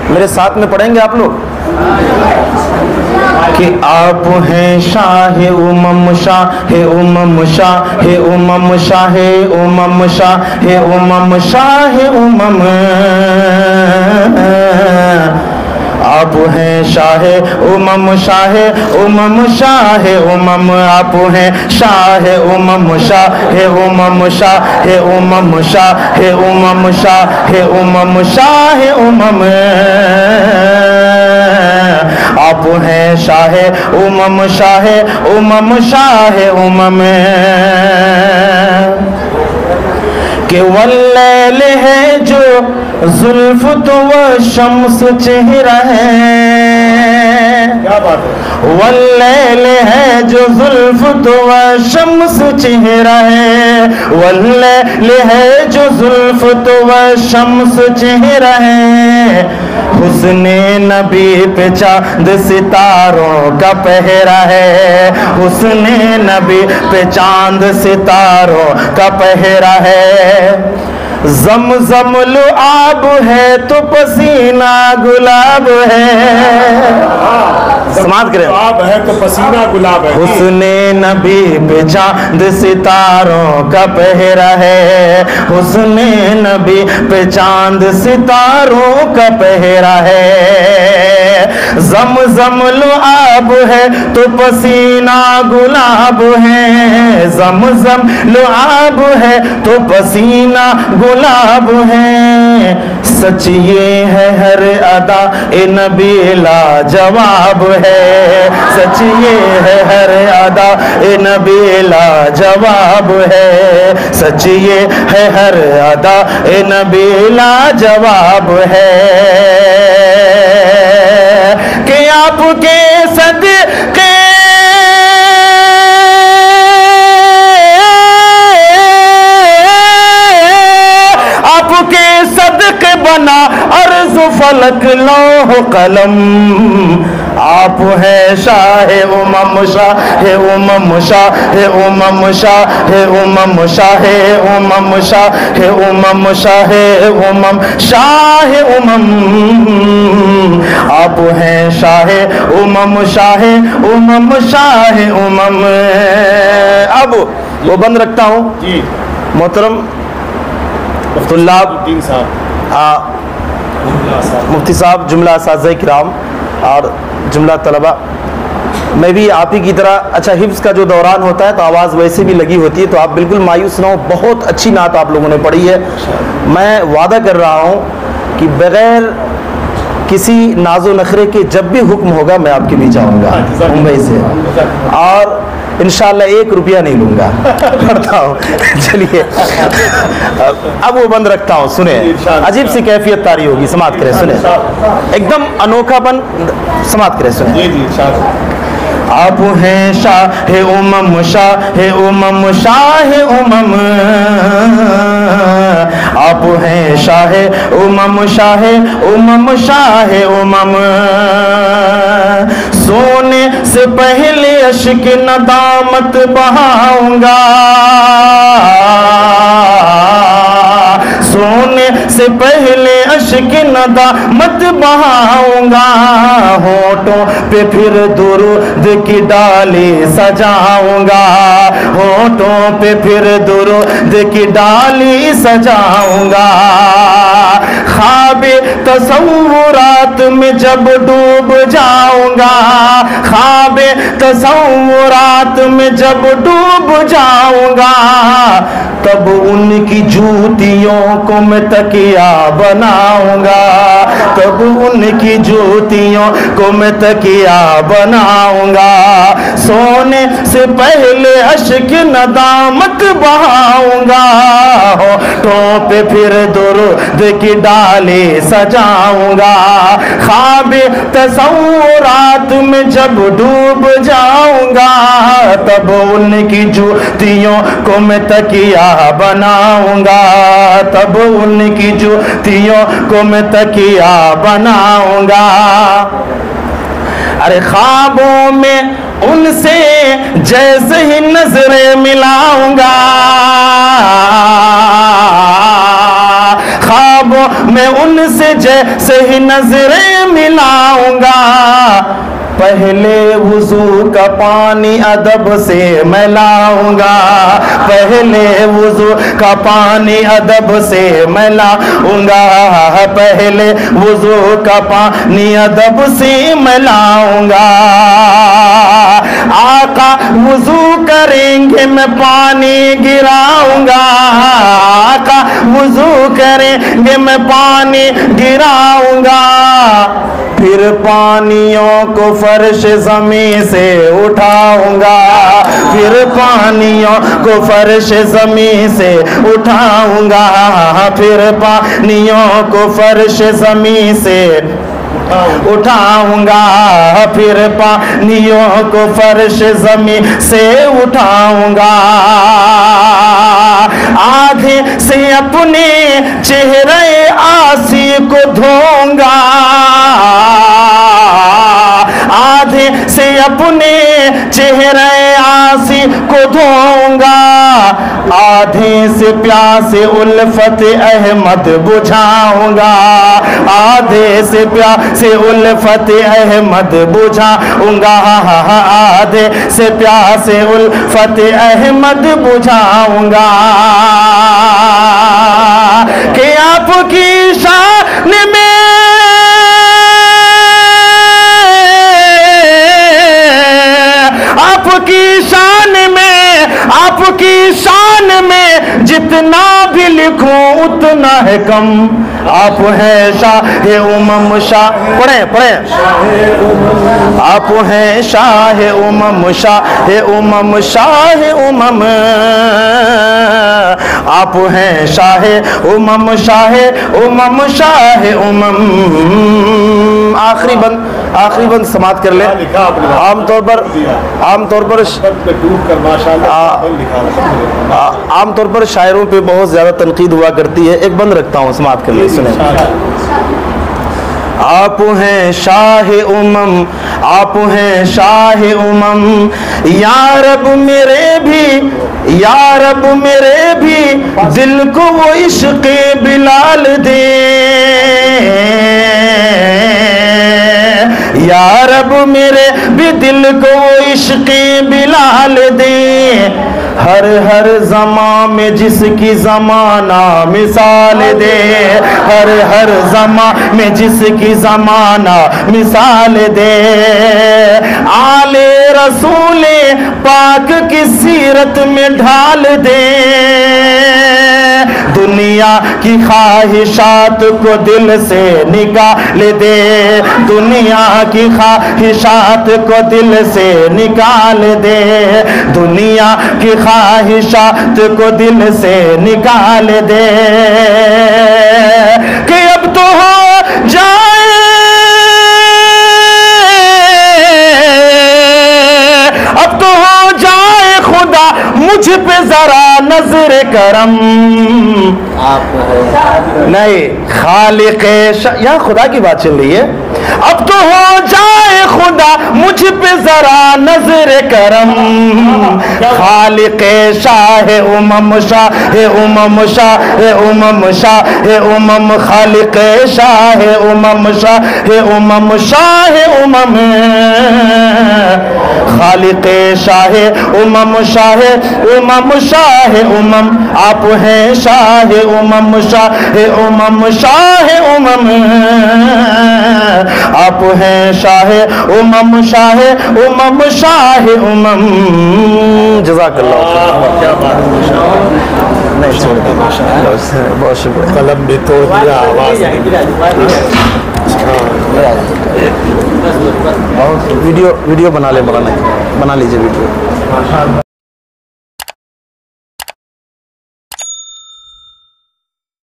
मेरे साथ में पढ़ेंगे आप लोग कि आप हैं शाहे उमम शाहे उमम शाहे उमम शाहे उमम शाहे उमम शाहे उमम। आप हैं शाहे उमम शाहे उमम शाहे उमम। आप हैं शाहे उमम शाहे उमम शाहे उमम शाहे उमम शाहे उमम शाहे उमम। आप हैं शाहे उमम शाहे उमम शाहे उमम। के वल्लैल है जो जुल्फ तो वह शम्स चेहरा है। क्या बात है। वल्लैल है जो जुल्फ तो वह शम्स चेहरा है। वल्लैल है जो जुल्फ तो वह शम्स चेहरा है। हुस्ने नबी पे चांद सितारों का पहरा है। हुस्ने नबी पे चांद सितारों का पहरा है। ज़मज़म लुआब है तो पसीना गुलाब है। समाज करें। लुआब है तो पसीना गुलाब है। हुस्ने नबी पे चांद सितारों का पहरा है। हुस्ने नबी पे चांद सितारों का पहरा है। ज़मज़म लुआब है तो पसीना गुलाब है। ज़मज़म लुआब है तो पसीना गुलाब है। सच ये है हर अदा ए नबी लाजवाब है। सच ये है हर अदा ए नबी लाजवाब है। सच ये है हर अदा ए नबी लाजवाब है। कि आपके सदके आपके सदके बना अर्ज़ फलक लौह कलम। आप हैं शाहे उमम शाहे उमम शाहे उमम शाहे उमम शाहे उमम शाहे उमम शाहे उमम शाहे उमम। आप हैं शाहे उमम शाहे उमम शाहे उमम। अब वो बंद रखता हूँ जी। मोहतरम तुल्लाब मुफ्ती साहब, जुमला असातिज़ा किराम और जुमला तलबा, मैं भी आप ही की तरह, अच्छा हिफ्ज़ का जो दौरान होता है तो आवाज़ वैसे भी लगी होती है, तो आप बिल्कुल मायूस ना हो। बहुत अच्छी नात आप लोगों ने पढ़ी है। मैं वादा कर रहा हूँ कि बग़ैर किसी नाजो नखरे के जब भी हुक्म होगा मैं आपके बीच आऊँगा मुंबई से, और इंशाअल्लाह 1 रुपया नहीं लूँगा। पढ़ता हूँ। चलिए अब वो बंद रखता हूँ। सुने, अजीब सी कैफियत तारी होगी, समात करें। सुने, एकदम अनोखापन, समात करें। सुने। आप हैं शाहे उमम शाहे उमम शाहे उमम। आप हैं शाहे उमम शाहे उमम शाहे उमम। सोने से पहले अश्क नदामत बहाऊंगा। सोने से पहले अश्क नदामत बहाऊंगा। होठों पे फिर दुरूद की डाली सजाऊंगा। होठों पे फिर दुरूद की डाली सजाऊंगा। ख्वाबे तसव्वुरात में जब डूब जाऊंगा। ख्वाबे तसव्वुरात में जब डूब जाऊंगा। तब उनकी जूतियों को मैं तकिया बनाऊंगा। तब उनकी जूतियों को मैं तकिया बनाऊंगा। सोने से पहले अश्क नदामत बहाऊंगा। होठों पे फिर दुरूद की डाली सजाऊंगा। ख्वाबे तसव्वुरात में जब डूब जाऊंगा। तब उनकी जूतियों को मैं तकिया बनाऊंगा। तब उनकी जूतियों को मैं तकिया बनाऊंगा। अरे ख्वाबों में उनसे जैसे ही नजरें मिलाऊंगा। ख्वाबों में उनसे जैसे ही नजरें मिलाऊंगा, पहले वुजू का पानी अदब से मैं लाऊंगा, पहले वुजू का पानी अदब से मैं लाऊंगा, पहले वुजू का पानी अदब से मैं लाऊंगा। आका वुजू करेंगे मैं पानी गिराऊंगा, आका वुजू करेंगे मैं पानी गिराऊंगा, फिर पानियों को फर्श ज़मीं से उठाऊंगा, फिर पानियों को फर्श ज़मीं से उठाऊंगा, फिर पानियों को फर्श ज़मीं से उठाऊंगा, फिर पानियों को फर्श ज़मीं से उठाऊंगा। आधे से अपने चेहरे आसी को धोऊंगा, आधे से अपने चेहरे आसी को धोऊंगा, आधे से प्यासे उल्फत अहमद बुझाऊंगा, आधे से प्यासे उल्फत अहमद बुझाऊंगा, आधे से प्यासे उल्फत अहमद बुझाऊंगा। कि आपकी शान में, आपकी शान में, आपकी शान में जितना भी लिखूं उतना है कम। आप हैं शाह उमम, शाह पढ़े पढ़े, आप हैं शाह उमम, शाह उमम, शाह उमम, आप हैं शाह उमम, शाह उमम, शाह उमम। आखिरी बंद समाप्त कर ले। आमतौर पर शायरों पे बहुत ज्यादा तनकीद हुआ करती है, एक बंद रखता हूँ, समाप्त कर ले, सुने। आप हैं शाह उमम, आप हैं शाह उमम, या रब मेरे भी, या रब मेरे भी दिल को वो इश्क़ बिलाल दे, या रब मेरे भी दिल को वो इश्क़ बिलाल दे। हर हर ज़मा में जिसकी ज़माना मिसाल दे, हर हर ज़मा में जिसकी ज़माना मिसाल दे। आले रसूले पाक की सीरत में ढाल दे, दुनिया की ख्वाहिशात को दिल से निकाल दे, दुनिया की ख्वाहिशात को दिल से निकाल दे, दुनिया की ख्वाहिशात को दिल से निकाल दे। कि अब तो हो जाए, अब तो हो जाए खुदा मुझ पे जरा नजर करम। नहीं, खालिक़े यहाँ खुदा की बात चल रही है। अब तो हो जाए खुदा मुझ पे जरा नजर करम, खालिक़े शाह उमम, शाह उमम, शाह उमम, शाह उमम, खालिक़े शाह उमम, शाह उमम, शाह उमम, खालिक़े शाह उमम, शाह उमम, शाह उमम। आप हैं शाह उमम, शाह उमम, शाह उमम, आप हैं शाह उमम, शाह उमम, शाह उमम। जज़ाकल्लाह। नहीं छोड़ दे, बहुत शुक्रिया। कलम भी तोड़ दिया, आवाज वीडियो बना ले, बना लीजिए वीडियो।